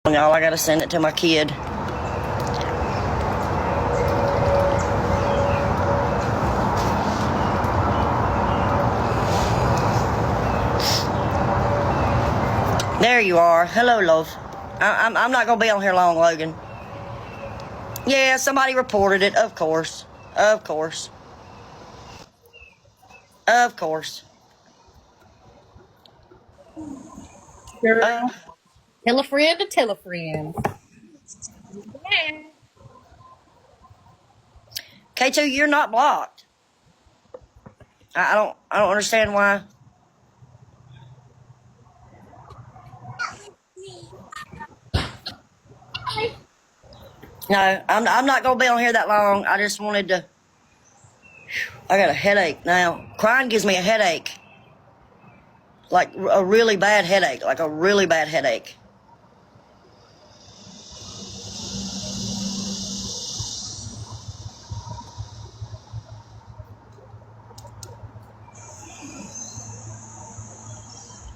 Y'all, I gotta send it to my kid. There you are. Hello, love. I'm not gonna be on here long, Logan. Yeah, somebody reported it. Of course. Of course. Of course. Girl, tell a friend to tell a friend. Yeah. K2, you're not blocked. I don't understand why. No, I'm not gonna be on here that long. I just wanted to. I got a headache now. Crying gives me a headache. Like a really bad headache. Like a really bad headache.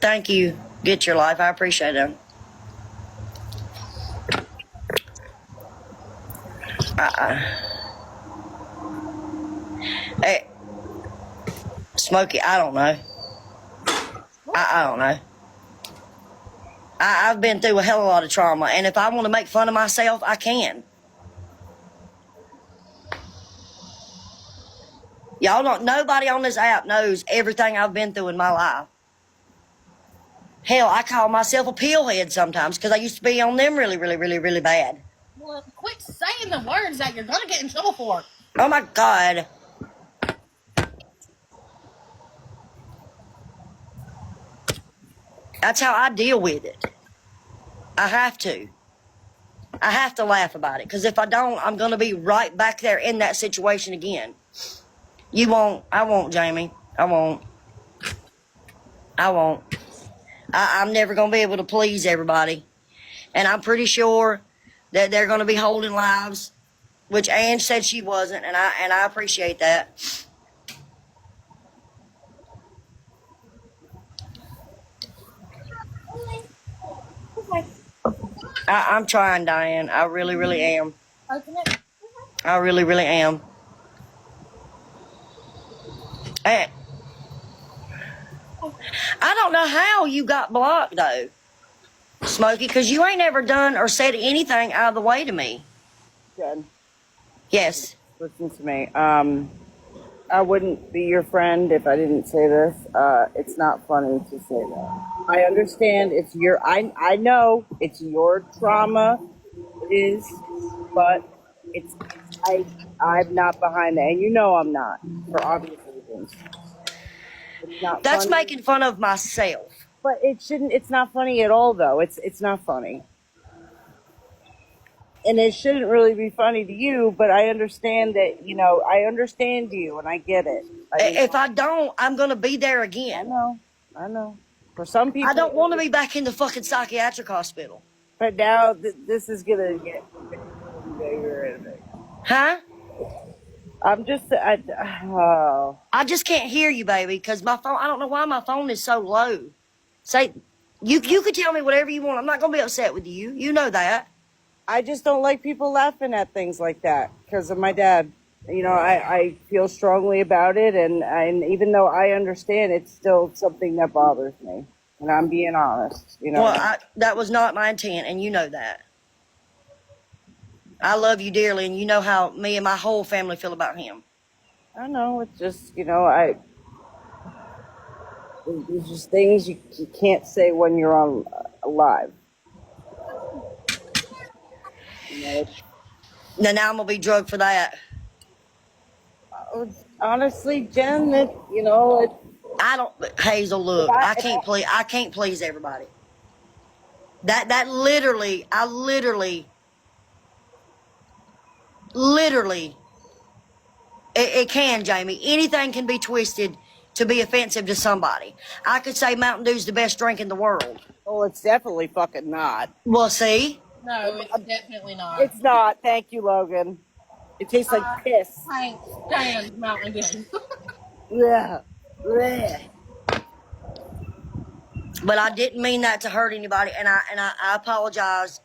Thank you. Get your life. I appreciate it. Hey, Smokey, I don't know. I don't know. I've been through a hell of a lot of trauma, and if I want to make fun of myself, I can. Y'all don't, nobody on this app knows everything I've been through in my life. Hell, I call myself a pillhead sometimes because I used to be on them really, really, really, really bad. Well, quit saying the words that you're gonna get in trouble for. Oh my God. That's how I deal with it. I have to. I have to laugh about it because if I don't, I'm going to be right back there in that situation again. You won't. I won't, Jamie. I won't. I won't. I'm never going to be able to please everybody. And I'm pretty sure that they're going to be holding lives, which Ange said she wasn't, and I appreciate that. I'm trying, Diane. I really, really am. Open it. I really, really am. And I don't know how you got blocked, though, Smokey, because you ain't ever done or said anything out of the way to me. Jen, Yes. listen to me. I wouldn't be your friend if I didn't say this. It's not funny to say that. I understand it's your. I know it's your trauma. It is, but it's. I'm not behind that, and you know I'm not for obvious reasons. It's not That's funny, making fun of myself. but it shouldn't. It's not funny at all, though. It's not funny. And it shouldn't really be funny to you, but I understand that, I understand you and I get it. If I don't, I'm going to be there I again. I know. For some people, I don't want to be back in the fucking psychiatric hospital. but now this is gonna get bigger and bigger. Huh? I'm just, oh, I just can't hear you, baby, because my phone, I don't know why my phone is so low. Say, you could tell me whatever you want. I'm not going to be upset with you. You know that. I just don't like people laughing at things like that because of my dad. I feel strongly about it, and even though I understand, it's still something that bothers me. And I'm being honest, Well, that was not my intent, and you know that. I love you dearly, and you know how me and my whole family feel about him. I know it's just, there's just things you can't say when you're on live. Now I'm going to be drugged for that. Honestly, Jen, it. I don't, Hazel, look, I can't please everybody. That literally, I literally, it can, Jamie. Anything can be twisted to be offensive to somebody. I could say Mountain Dew's the best drink in the world. Well, it's definitely fucking not. Well, see? No, it's definitely not. It's not. Thank you, Logan. It tastes like piss. I ain't stand Mountain Dew. Yeah. Blech. But I didn't mean that to hurt anybody, and I apologize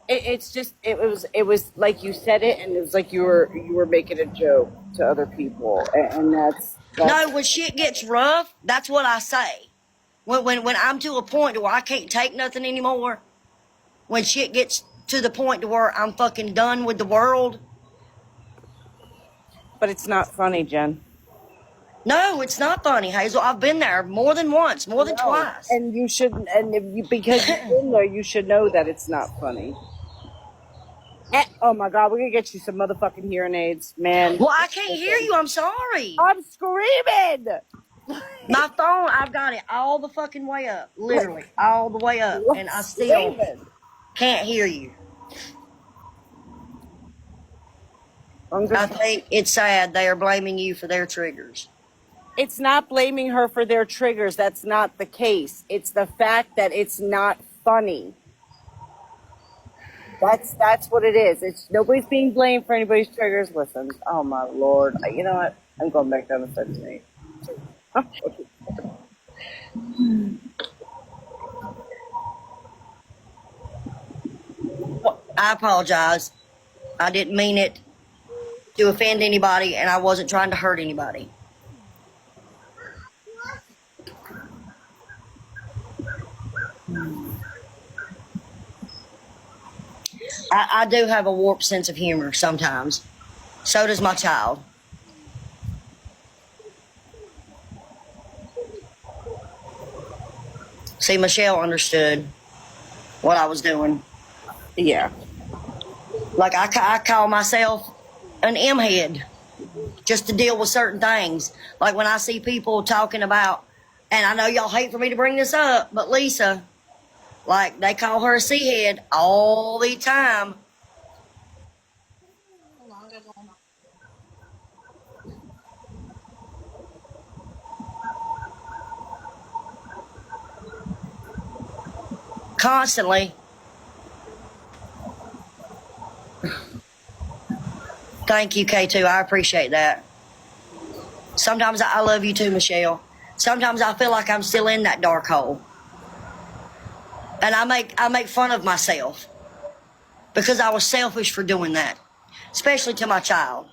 It's just it was like you said it, and it was like you were making a joke to other people, and that's No, when shit gets rough, that's what I say. When I'm to a point where I can't take nothing anymore, when shit gets to the point to where I'm fucking done with the world, but it's not funny, Jen. no, it's not funny, Hazel. I've been there more than once, more than No, twice. and you shouldn't. And if you because you've been there, you should know that it's not funny. Oh my God, we're gonna get you some motherfucking hearing aids, man. Well, I can't hear you. I'm sorry. I'm screaming. My phone, I've got it all the fucking way up, literally all the way up, and I still Screaming. can't hear you. I'm I just, think it's sad they are blaming you for their triggers. it's not blaming her for their triggers. That's not the case. It's the fact that it's not funny. That's what it is. It's nobody's being blamed for anybody's triggers. Listen, oh my Lord, you know what? I'm going back down to 17. I apologize. I didn't mean it to offend anybody, and I wasn't trying to hurt anybody. I do have a warped sense of humor sometimes. So does my child. See, Michelle understood what I was doing. Yeah. Like, I call myself an M head just to deal with certain things. Like, when I see people talking about, and I know y'all hate for me to bring this up, but Lisa, like, they call her a C head all the time. Constantly. Thank you, K2. I appreciate that. Sometimes I love you too, Michelle. Sometimes I feel like I'm still in that dark hole. And I make fun of myself because I was selfish for doing that, especially to my child.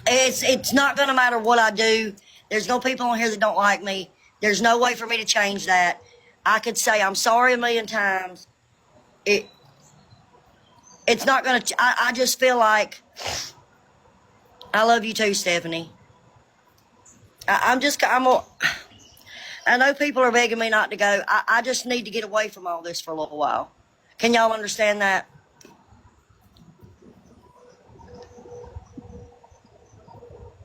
It's not gonna matter what I do. There's no people on here that don't like me. There's no way for me to change that. I could say I'm sorry a million times. It's not gonna. I just feel like I love you too, Stephanie. I'm just. I know people are begging me not to go. I just need to get away from all this for a little while. Can y'all understand that?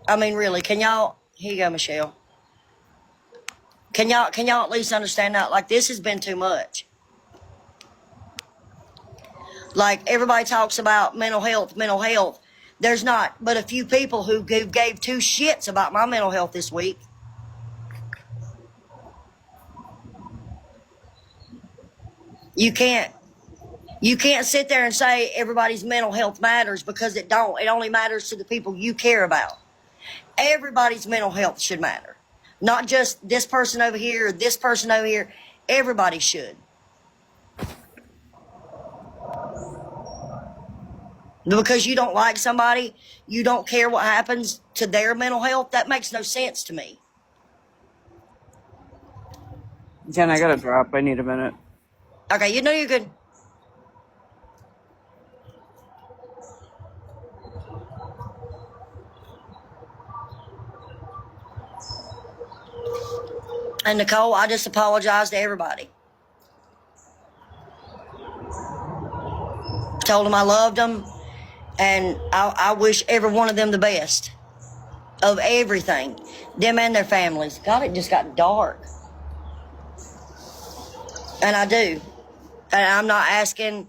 I mean, really, can y'all? Here you go, Michelle. Can y'all at least understand that? Like, this has been too much. Like, everybody talks about mental health, mental health. There's not but a few people who gave two shits about my mental health this week. You can't you can't sit there and say everybody's mental health matters, because it don't. It only matters to the people you care about. Everybody's mental health should matter. Not just this person over here or this person over here. Everybody should. Because you don't like somebody, you don't care what happens to their mental health, that makes no sense to me. Jen, I gotta drop. I need a minute. Okay, you know you're good. And Nicole, I just apologize to everybody. Told them I loved them, and I wish every one of them the best of everything, them and their families. God, it just got dark. And I do. And I'm not asking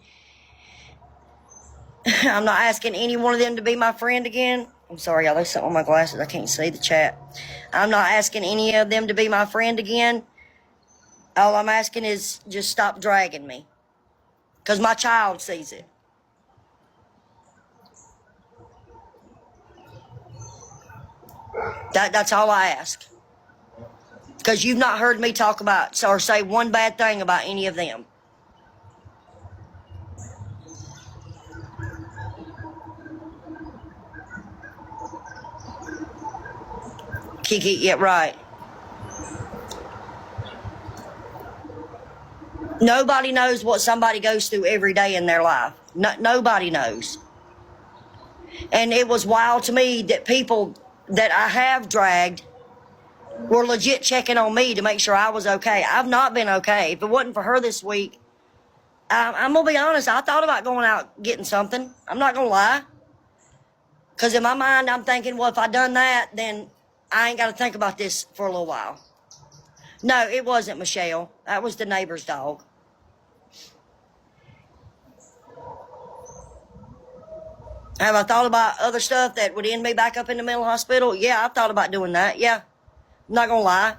any one of them to be my friend again. I'm sorry, y'all. There's something on my glasses. I can't see the chat. I'm not asking any of them to be my friend again. All I'm asking is just stop dragging me. Because my child sees it. That's all I ask. Because you've not heard me talk about or say one bad thing about any of them. Kiki, yeah, right. Nobody knows what somebody goes through every day in their life. Nobody knows. And it was wild to me that people that I have dragged were legit checking on me to make sure I was okay. I've not been okay. If it wasn't for her this week, I'm going to be honest, I thought about going out getting something. I'm not going to lie. Because in my mind, I'm thinking, well, if I done that, then I ain't got to think about this for a little while. No, it wasn't Michelle. That was the neighbor's dog. Have I thought about other stuff that would end me back up in the mental hospital? Yeah, I've thought about doing that. Yeah. I'm not going to lie.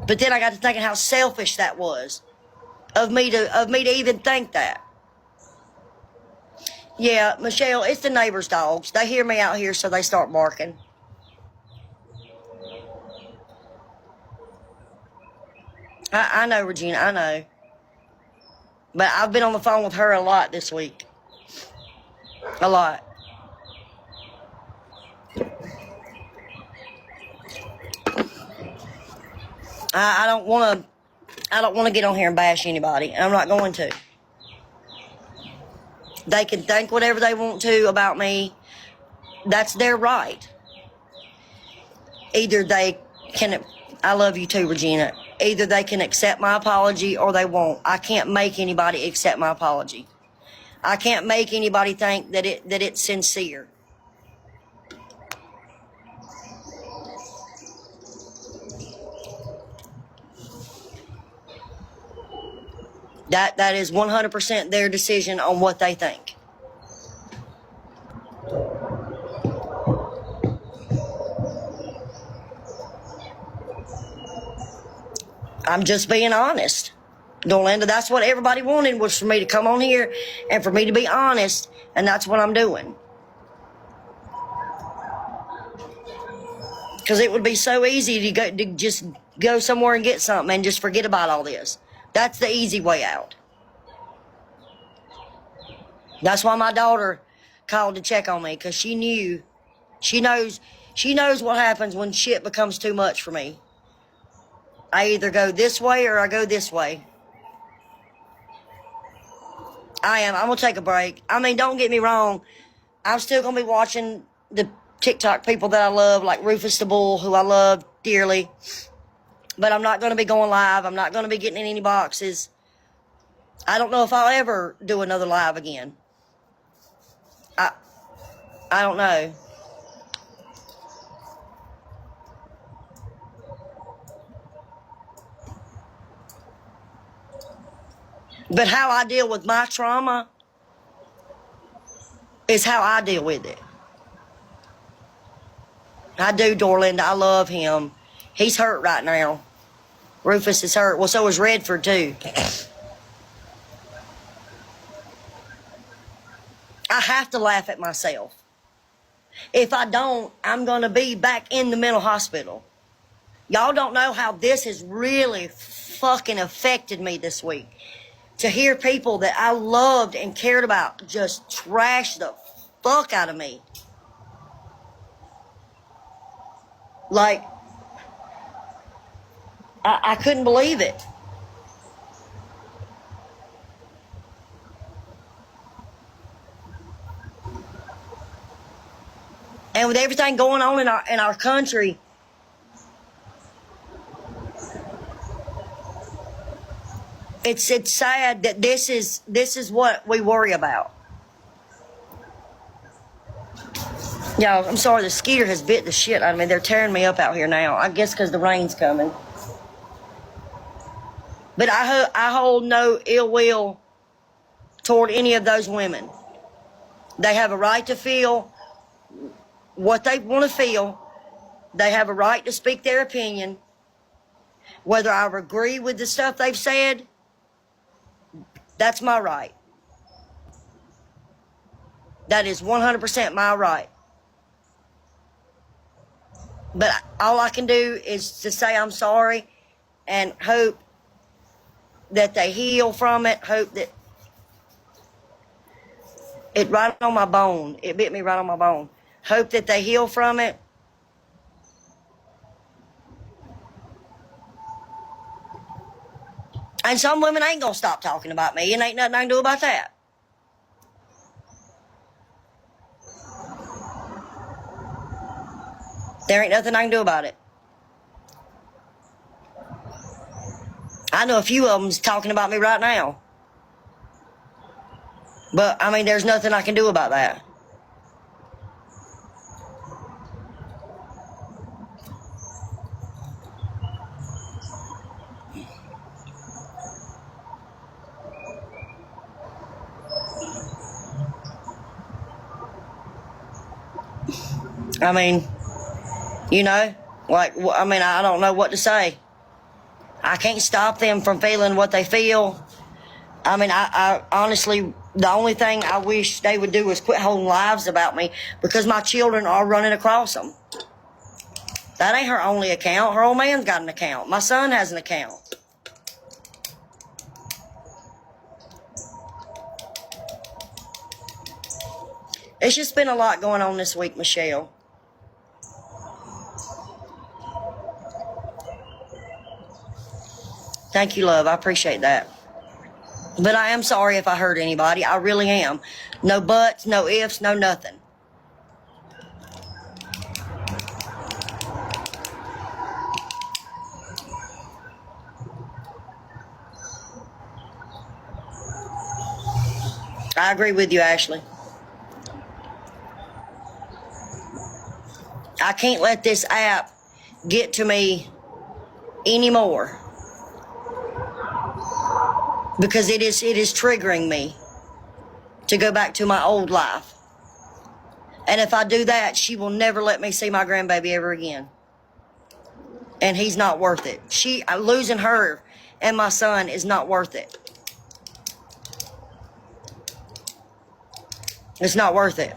But then I got to thinking how selfish that was of me to even think that. Yeah, Michelle, it's the neighbor's dogs. They hear me out here, so they start barking. I know, Regina, I know. But I've been on the phone with her a lot this week. A lot. I don't want to get on here and bash anybody, and I'm not going to. They can think whatever they want to about me. That's their right. Either they can, I love you too, Regina. Either they can accept my apology or they won't. I can't make anybody accept my apology. I can't make anybody think that it's sincere. That is 100% their decision on what they think. I'm just being honest. Dorlinda, that's what everybody wanted, was for me to come on here and for me to be honest, and that's what I'm doing. Because it would be so easy to just go somewhere and get something and just forget about all this. That's the easy way out. That's why my daughter called to check on me, because she knows what happens when shit becomes too much for me. I either go this way or I go this way. I'm going to take a break. I mean, don't get me wrong. I'm still going to be watching the TikTok people that I love, like Rufus the Bull, who I love dearly. But I'm not going to be going live. I'm not going to be getting in any boxes. I don't know if I'll ever do another live again. I don't know. But how I deal with my trauma is how I deal with it. I do, Dorlinda. I love him. He's hurt right now. Rufus is hurt. Well, so is Redford, too. I have to laugh at myself. If I don't, I'm going to be back in the mental hospital. Y'all don't know how this has really fucking affected me this week. To hear people that I loved and cared about just trash the fuck out of me. Like, I couldn't believe it. And with everything going on in our country, it's sad that this is what we worry about. Y'all, I'm sorry, the skeeter has bit the shit out of me. They're tearing me up out here now. I guess because the rain's coming. But I hold no ill will toward any of those women. They have a right to feel what they want to feel. They have a right to speak their opinion. Whether I agree with the stuff they've said, that's my right. That is 100% my right. But all I can do is to say I'm sorry and hope that they heal from it. Hope that it right on my bone. It bit me right on my bone. Hope that they heal from it. And some women ain't gonna stop talking about me, and ain't nothing I can do about that. There ain't nothing I can do about it. I know a few of them's talking about me right now. But, I mean, there's nothing I can do about that. I mean, you know, like, I mean, I don't know what to say. I can't stop them from feeling what they feel. I mean, I honestly, the only thing I wish they would do is quit holding lies about me, because my children are running across them. That ain't her only account. Her old man's got an account. My son has an account. It's just been a lot going on this week, Michelle. Thank you, love. I appreciate that. But I am sorry if I hurt anybody. I really am. No buts, no ifs, no nothing. I agree with you, Ashley. I can't let this app get to me anymore, because it is triggering me to go back to my old life. And if I do that, she will never let me see my grandbaby ever again. And he's not worth it. Losing her and my son is not worth it. It's not worth it.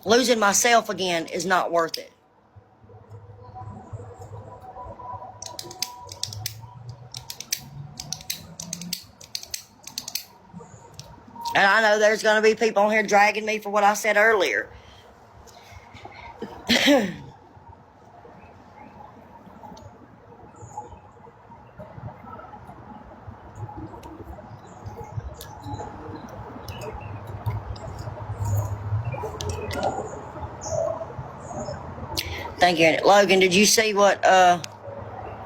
Losing myself again is not worth it. And I know there's going to be people on here dragging me for what I said earlier. Thank you. Logan, did you see what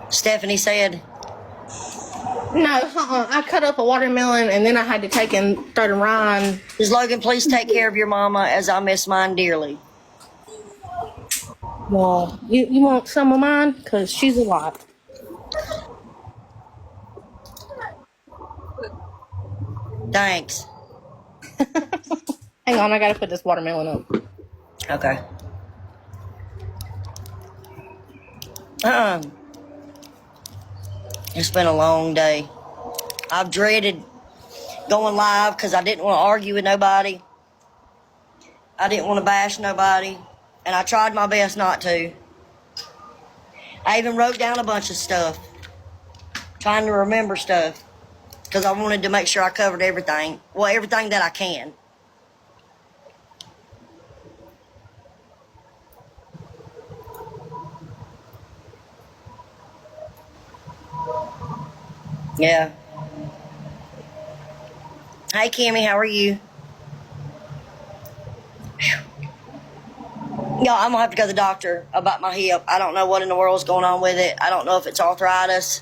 Stephanie said? No, I cut up a watermelon and then I had to take and throw to Ryan. Does Logan please take care of your mama, as I miss mine dearly? Well, you want some of mine? Because she's a lot. Thanks. Hang on, I gotta put this watermelon up. Okay. It's been a long day. I've dreaded going live because I didn't want to argue with nobody. I didn't want to bash nobody. And I tried my best not to. I even wrote down a bunch of stuff, trying to remember stuff, because I wanted to make sure I covered everything. Well, everything that I can. Yeah. Hey, Kimmy, how are you? Yeah, I'm gonna have to go to the doctor about my hip. I don't know what in the world's going on with it. I don't know if it's arthritis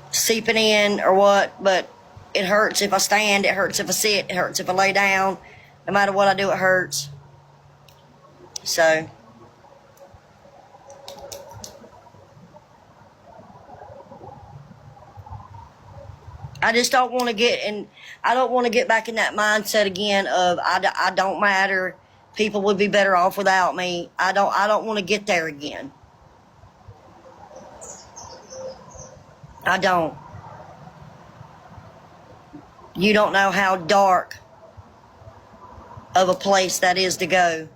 seeping in or what, but it hurts if I stand, it hurts if I sit, it hurts if I lay down. No matter what I do, it hurts. So I just don't want to get in. I don't want to get back in that mindset again of I don't matter. People would be better off without me. I don't want to get there again. I don't. You don't know how dark of a place that is to go.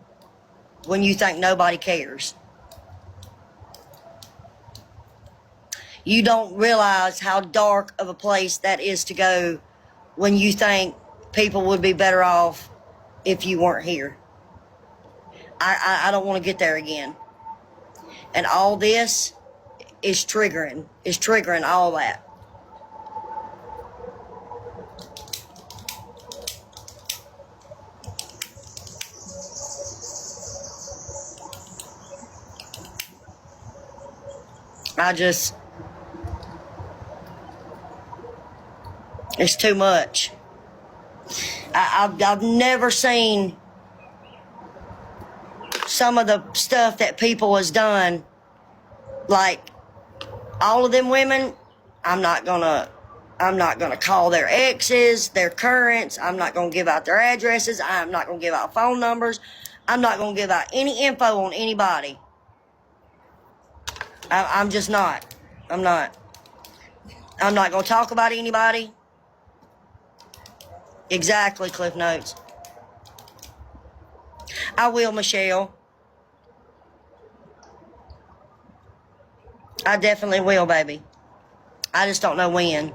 when you think nobody cares. You don't realize how dark of a place that is to go when you think people would be better off if you weren't here. I don't want to get there again. And all this is triggering all that. It's too much. I've never seen some of the stuff that people has done. Like, all of them women, I'm not gonna call their exes, their currents. I'm not gonna give out their addresses. I'm not gonna give out phone numbers. I'm not gonna give out any info on anybody. I'm just not. I'm not gonna talk about anybody. Exactly, Cliff Notes. I will, Michelle. I definitely will, baby. I just don't know when.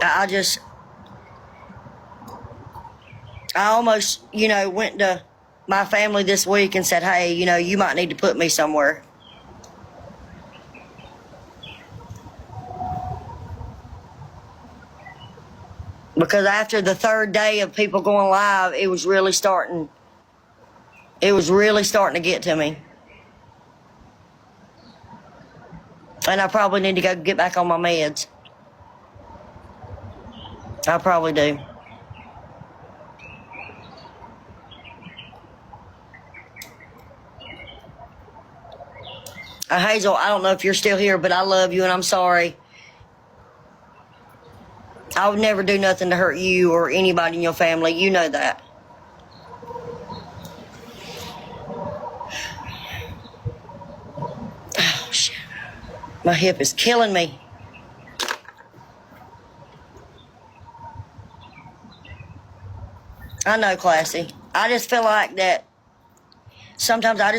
I almost, went to my family this week and said, hey, you might need to put me somewhere. Because after the third day of people going live, it was really starting to get to me. And I probably need to go get back on my meds. I probably do. Hazel, I don't know if you're still here, but I love you and I'm sorry. I would never do nothing to hurt you or anybody in your family. You know that. Oh, shit. My hip is killing me. I know, Classy. I just feel like that. Sometimes I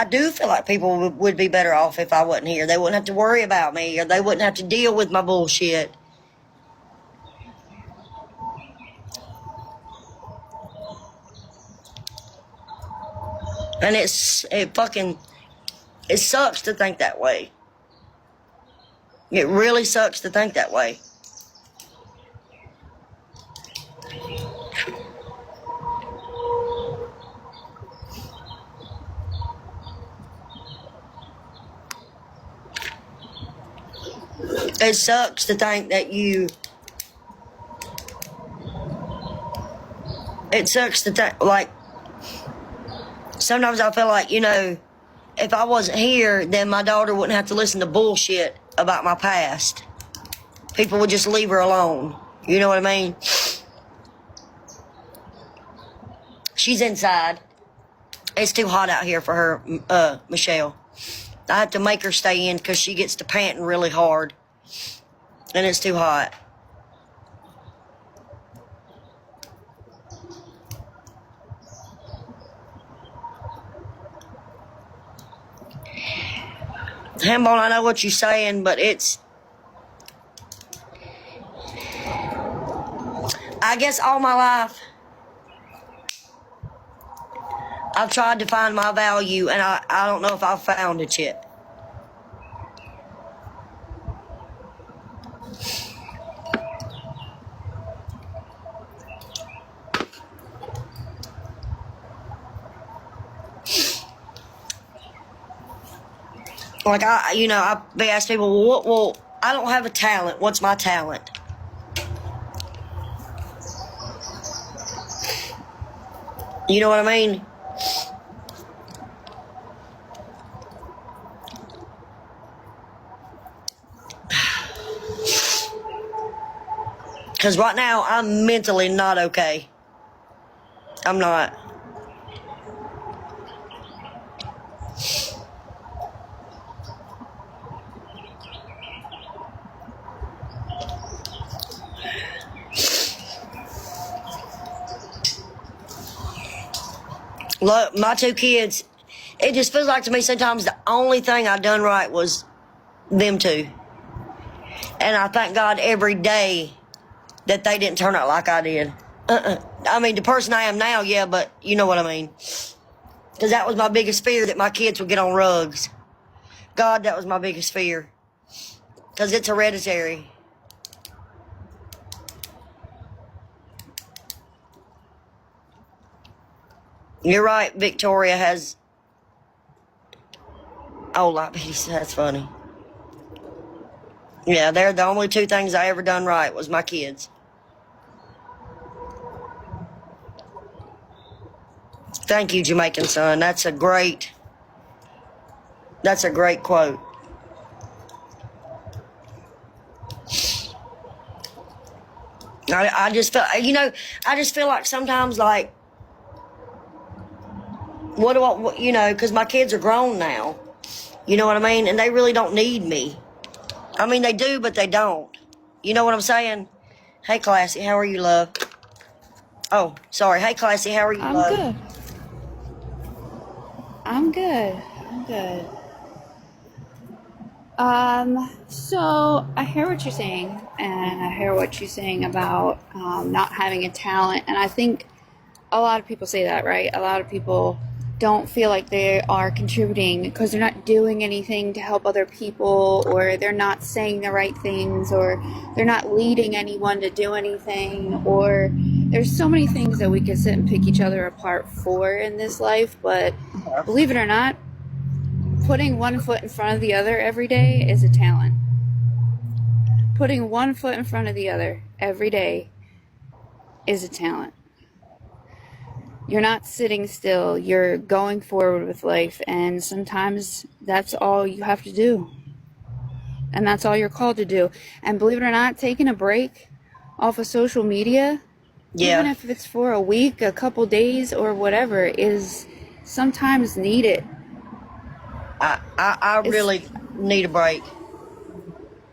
do feel like people would be better off if I wasn't here. They wouldn't have to worry about me, or they wouldn't have to deal with my bullshit. And it sucks to think that way. It really sucks to think that way. It sucks to think that it sucks to think, like, sometimes I feel like, if I wasn't here, then my daughter wouldn't have to listen to bullshit about my past. People would just leave her alone. You know what I mean? She's inside. It's too hot out here for her, Michelle. I have to make her stay in because she gets to panting really hard. And it's too hot. Hambone, I know what you're saying, but I guess all my life, I've tried to find my value, and I don't know if I've found it yet. Like, I ask people, well, I don't have a talent. What's my talent? You know what I mean? Because right now, I'm mentally not okay. I'm not. Look, my two kids, it just feels like to me sometimes the only thing I done right was them two. And I thank God every day that they didn't turn out like I did. I mean, the person I am now, yeah, but you know what I mean. Because that was my biggest fear, that my kids would get on rugs. God, that was my biggest fear. Because it's hereditary. You're right, Victoria has... Oh, like that's funny. Yeah, they're the only two things I ever done right was my kids. Thank you, Jamaican son. That's a great quote. I just feel, I just feel like sometimes, like, because my kids are grown now. You know what I mean? And they really don't need me. I mean, they do, but they don't. You know what I'm saying? Hey, Classy, how are you, love? Oh, sorry. Hey, Classy, how are you, I'm love? good. I'm good. I'm good. So I hear what you're saying, and I hear what you're saying about not having a talent. And I think a lot of people say that, right? A lot of people don't feel like they are contributing because they're not doing anything to help other people, or they're not saying the right things, or they're not leading anyone to do anything, or there's so many things that we can sit and pick each other apart for in this life. But believe it or not, putting one foot in front of the other every day is a talent. Putting one foot in front of the other every day is a talent. You're not sitting still, you're going forward with life, and sometimes that's all you have to do. And that's all you're called to do. And believe it or not, taking a break off of social media, even Yeah. if it's for a week, a couple days, or whatever, is sometimes needed. I It's, really need a break. yeah,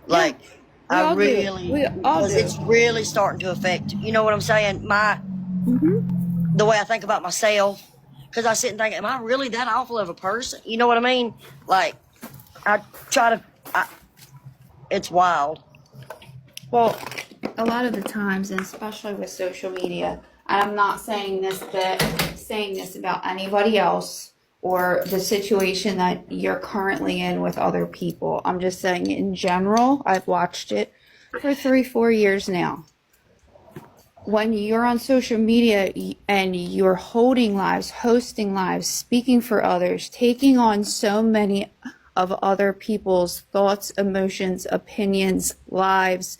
Like, we I all do. really, We all because do. it's really starting to affect, you know what I'm saying? Mm-hmm. The way I think about myself. Because I sit and think, am I really that awful of a person? You know what I mean? Like, I try to, it's wild. Well, a lot of the times, and especially with social media, and I'm not saying this about anybody else or the situation that you're currently in with other people. I'm just saying in general, I've watched it for 3-4 years now. When you're on social media and you're holding lives, hosting lives, speaking for others, taking on so many of other people's thoughts, emotions, opinions, lives,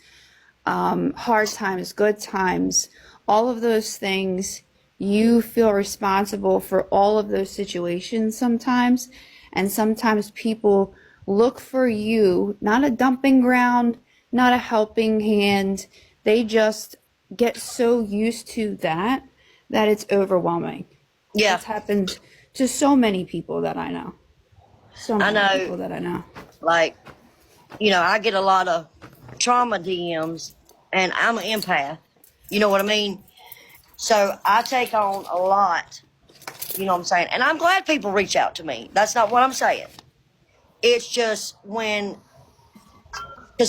hard times, good times, all of those things, you feel responsible for all of those situations sometimes. And sometimes people look for you, not a dumping ground, not a helping hand. They just get so used to that it's overwhelming. Yeah, That's happened to so many people that I know. So I many know. people that I know. Like, I get a lot of trauma DMs, and I'm an empath. You know what I mean? So I take on a lot, you know what I'm saying? And I'm glad people reach out to me. That's not what I'm saying. It's just because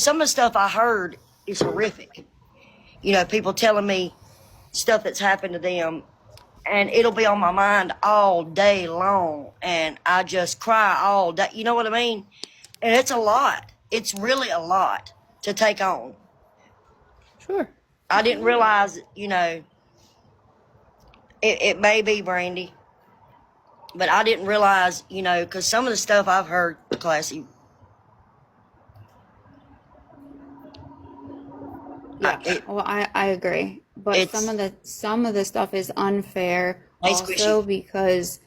some of the stuff I heard is horrific. People telling me stuff that's happened to them, and it'll be on my mind all day long, and I just cry all day. You know what I mean? And it's a lot. It's really a lot to take on. Sure. I didn't realize, it may be Brandy, but I didn't realize, because some of the stuff I've heard, Classy, Yeah, well, I agree, but it's some of the stuff is unfair hey, also Squishy. because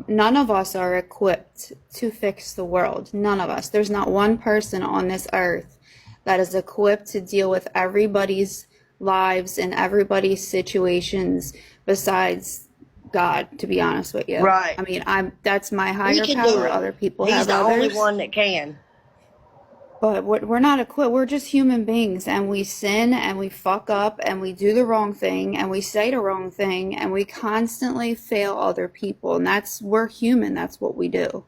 none of us are equipped to fix the world. None of us. There's not one person on this earth that is equipped to deal with everybody's lives and everybody's situations besides God, to be honest with you. Right. I mean, that's my He higher can do power. it. Other people He's have the only others. one that can. But we're not equipped. We're just human beings, and we sin and we fuck up and we do the wrong thing and we say the wrong thing and we constantly fail other people. And we're human. That's what we do.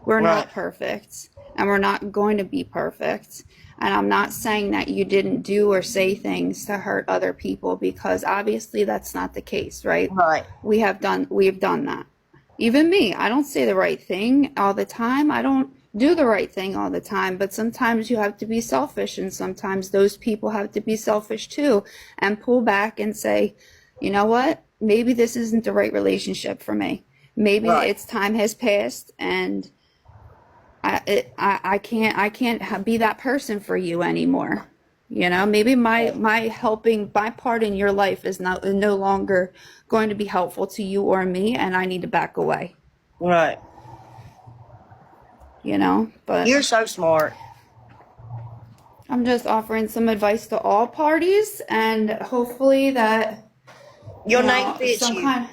We're Right. not perfect, and we're not going to be perfect. And I'm not saying that you didn't do or say things to hurt other people, because obviously that's not the case, right? Right. We've done that. Even me, I don't say the right thing all the time. I don't do the right thing all the time, but sometimes you have to be selfish, and sometimes those people have to be selfish too, and pull back and say, you know what? Maybe this isn't the right relationship for me. Maybe Right. its time has passed, and I can't be that person for you anymore. You know, maybe my part in your life is no longer going to be helpful to you or me, and I need to back away. Right. You know, but You're so smart. I'm just offering some advice to all parties, and hopefully that Your you know, name fits some you kind.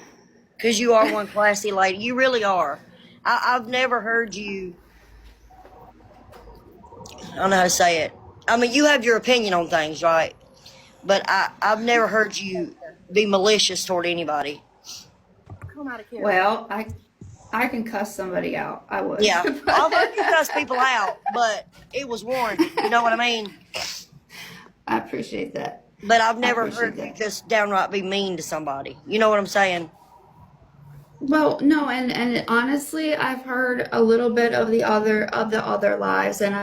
because you are one classy lady. You really are. I've never heard you. I don't know how to say it. I mean, you have your opinion on things, right? But I've never heard you be malicious toward anybody. Well, I can cuss somebody out. I would. Yeah. I've heard you cuss people out, but it was warranted. You know what I mean? I appreciate that. But I've I never appreciate heard you that. just downright be mean to somebody. You know what I'm saying? Well, no, and honestly, I've heard a little bit of the other lives, and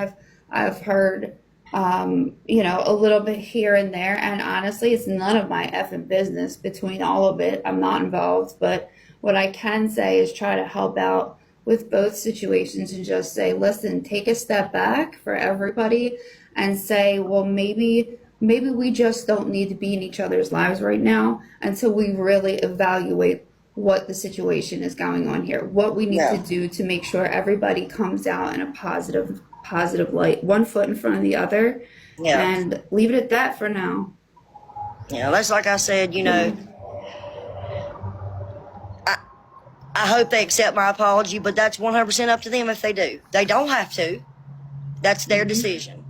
I've heard you know, a little bit here and there, and honestly, it's none of my effing business between all of it. I'm not involved, but what I can say is try to help out with both situations and just say, listen, take a step back for everybody and say, well, maybe we just don't need to be in each other's lives right now until we really evaluate what the situation is going on here, what we need Yeah. to do to make sure everybody comes out in a positive light, one foot in front of the other, Yeah. and leave it at that for now. Yeah, that's like I said, you know, I hope they accept my apology, but that's 100% up to them if they do. They don't have to. That's their decision.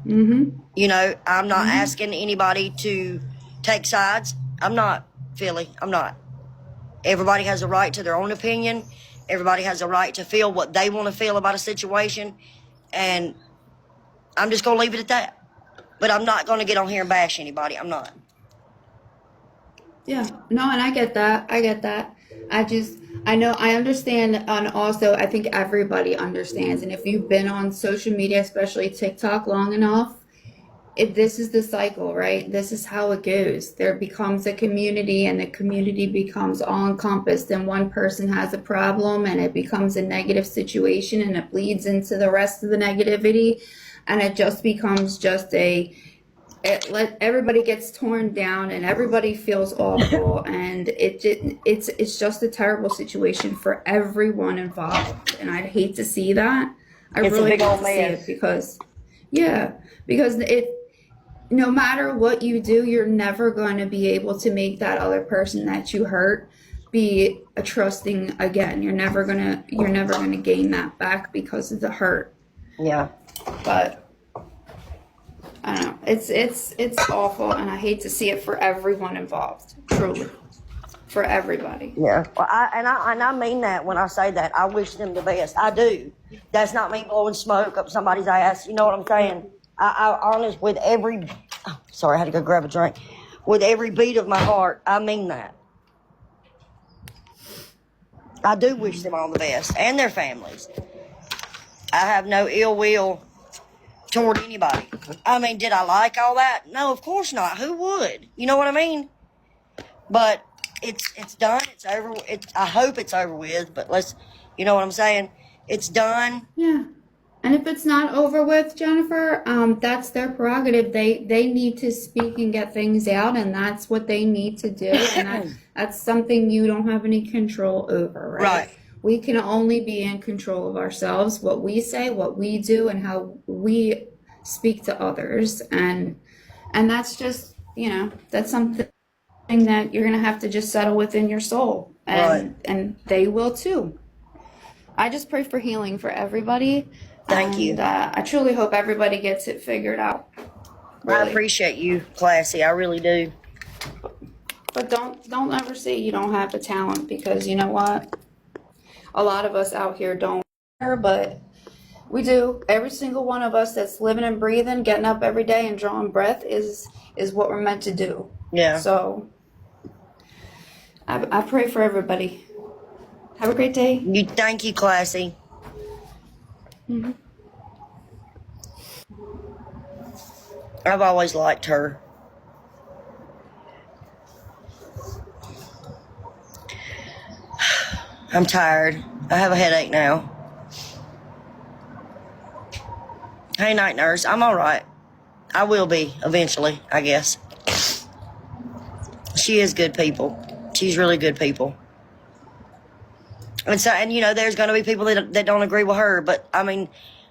Mm-hmm. You know, I'm not asking anybody to take sides. I'm not, Philly. I'm not. Everybody has a right to their own opinion. Everybody has a right to feel what they want to feel about a situation. And I'm just going to leave it at that. But I'm not going to get on here and bash anybody. I'm not. Yeah, no, and I get that. I understand, and also I think everybody understands. And if you've been on social media, especially TikTok, long enough, this is the cycle, right? This is how it goes. There becomes a community, and the community becomes all encompassed, and one person has a problem, and it becomes a negative situation, and it bleeds into the rest of the negativity, and it just becomes everybody gets torn down, and everybody feels awful, and it's just a terrible situation for everyone involved, and I'd hate to see that. I It's a really big hate old to see mess. it because no matter what you do, you're never going to be able to make that other person that you hurt be a trusting again. You're never gonna gain that back because of the hurt. Yeah. But I don't know. It's awful, and I hate to see it for everyone involved. Truly, for everybody. Yeah. Well, I mean that when I say that. I wish them the best. I do. That's not me blowing smoke up somebody's ass. You know what I'm saying? I honest with every. Oh, sorry, I had to go grab a drink. With every beat of my heart, I mean that. I do wish them all the best and their families. I have no ill will toward anybody. I mean, did I like all that? No, of course not. Who would? You know what I mean? But it's done. It's over. I hope it's over with. But you know what I'm saying? It's done. Yeah. And if it's not over with, Jennifer, that's their prerogative. They need to speak and get things out, and that's what they need to do. And that's something you don't have any control over, right? Right. We can only be in control of ourselves, what we say, what we do, and how we speak to others. And that's just, that's something that you're gonna have to just settle within your soul. And Right. and they will too. I just pray for healing for everybody, Thank you. And I truly hope everybody gets it figured out. I Really. appreciate you, Classy. I really do. But don't ever say you don't have the talent, because you know what? A lot of us out here don't, but we do. Every single one of us that's living and breathing, getting up every day and drawing breath is what we're meant to do. Yeah. So I pray for everybody. Have a great day. You thank you, Classy. I've always liked her. I'm tired. I have a headache now. Hey, night nurse. I'm all right. I will be eventually, I guess. She is good people. She's really good people. And so, and you know, there's going to be people that don't agree with her, but I mean,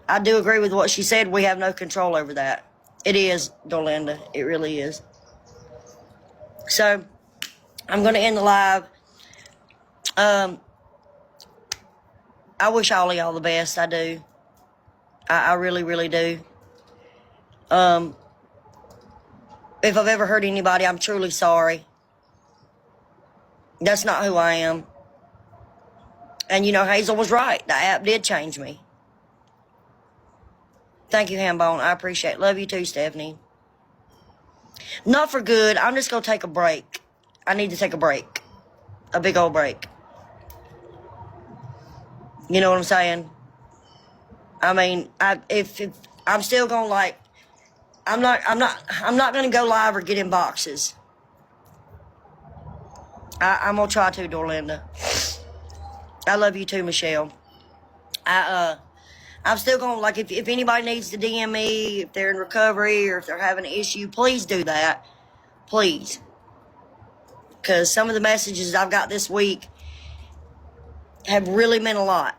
I do agree with what she said. We have no control over that. It is, Dolinda. It really is. So, I'm going to end the live. I wish all of y'all the best. I do. I really, really do. If I've ever hurt anybody, I'm truly sorry. That's not who I am. And you know, Hazel was right. The app did change me. Thank you, Hambone. I appreciate it. Love you too, Stephanie. Not for good. I'm just going to take a break. I need to take a break. A big old break. You know what I'm saying? I mean, if I'm still going to like, I'm not going to go live or get in boxes. I'm going to try to, Dolinda. I love you too, Michelle. I'm still going to, like, if anybody needs to DM me, if they're in recovery or if they're having an issue, please do that. Please. Because some of the messages I've got this week have really meant a lot.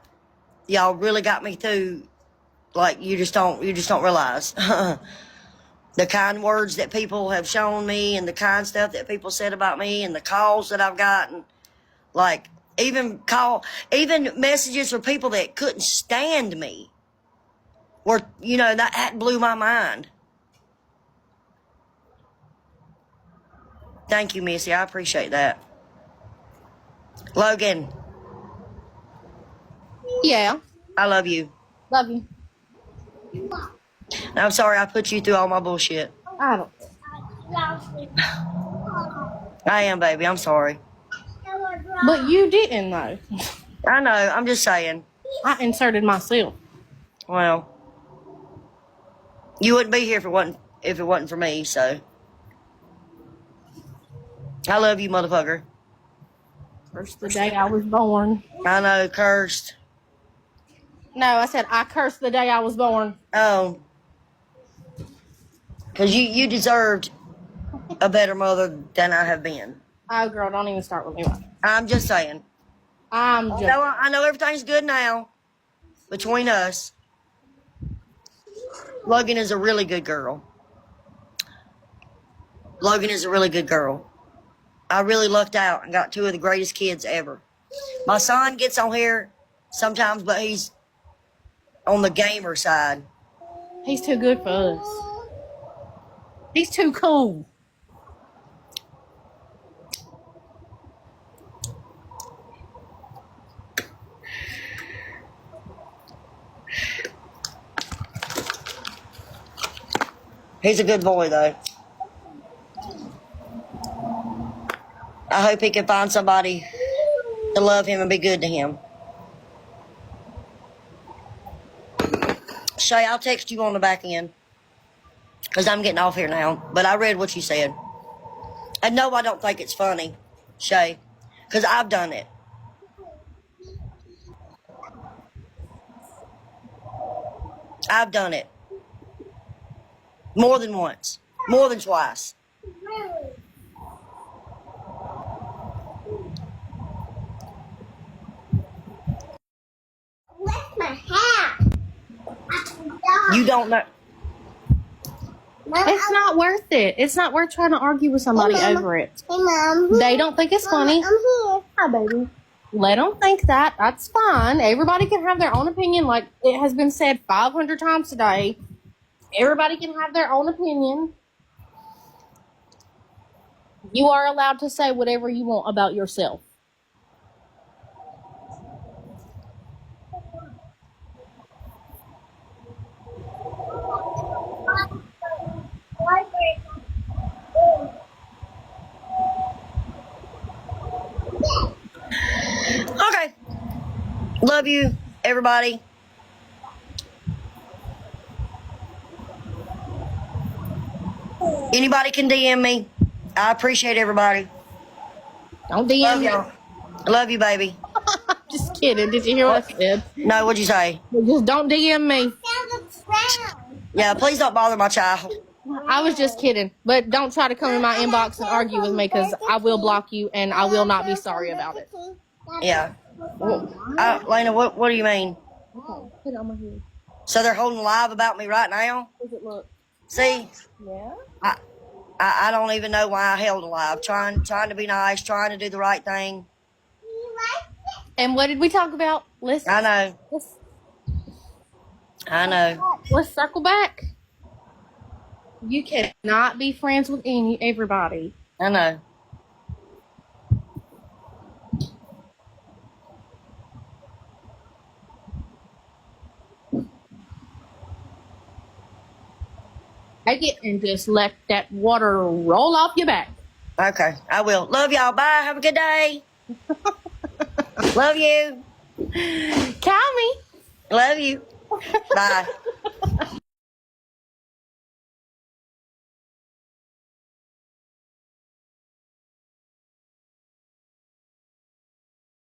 Y'all really got me through, like, you just don't realize. The kind words that people have shown me and the kind stuff that people said about me and the calls that I've gotten. Like, even messages from people that couldn't stand me. Were, you know, that blew my mind. Thank you, Missy. I appreciate that. Logan, Yeah. I love you. Love you. And I'm sorry I put you through all my bullshit. I don't. I am, baby. I'm sorry. But you didn't though. I know. I'm just saying. I inserted myself. Well, you wouldn't be here if it wasn't for me, so. I love you, motherfucker. First the day I was born. I know, cursed. No, I said I cursed the day I was born. Oh. Because you deserved a better mother than I have been. Oh, girl, don't even start with me. I'm just saying. I'm just. I know everything's good now between us. Logan is a really good girl. Logan is a really good girl. I really lucked out and got two of the greatest kids ever. My son gets on here sometimes, but he's on the gamer side. He's too good for us. He's too cool. He's a good boy, though. I hope he can find somebody to love him and be good to him. Shay, I'll text you on the back end. Because I'm getting off here now. But I read what you said. And no, I don't think it's funny, Shay. Because I've done it. I've done it. More than once. More than twice. Where's my hat? You don't know. It's not worth it. It's not worth trying to argue with somebody Hey, Mama. over it. Hey, Mom. They don't think it's funny. I'm here. Hi, baby. Let them think that. That's fine. Everybody can have their own opinion. Like it has been said 500 times today. Everybody can have their own opinion. You are allowed to say whatever you want about yourself. Okay. Love you, everybody. Anybody can DM me. I appreciate everybody. Don't DM Love me. y'all. Love you, baby. Just kidding. Did you hear what I said? No, what'd you say? Just don't DM me. Yeah, please don't bother my child. I was just kidding. But don't try to come in my inbox and argue with me because I will block you and I will not be sorry about it. Yeah. Lena, what do you mean? Okay, put it on my head. So they're holding live about me right now? How does it look? See? Yeah. I don't even know why I held alive. Trying to be nice, trying to do the right thing. And what did we talk about? I know. Let's circle back. You cannot be friends with everybody. I know. Take it and just let that water roll off your back. Okay, I will. Love y'all. Bye. Have a good day. Love you. Call me. Love you. Bye.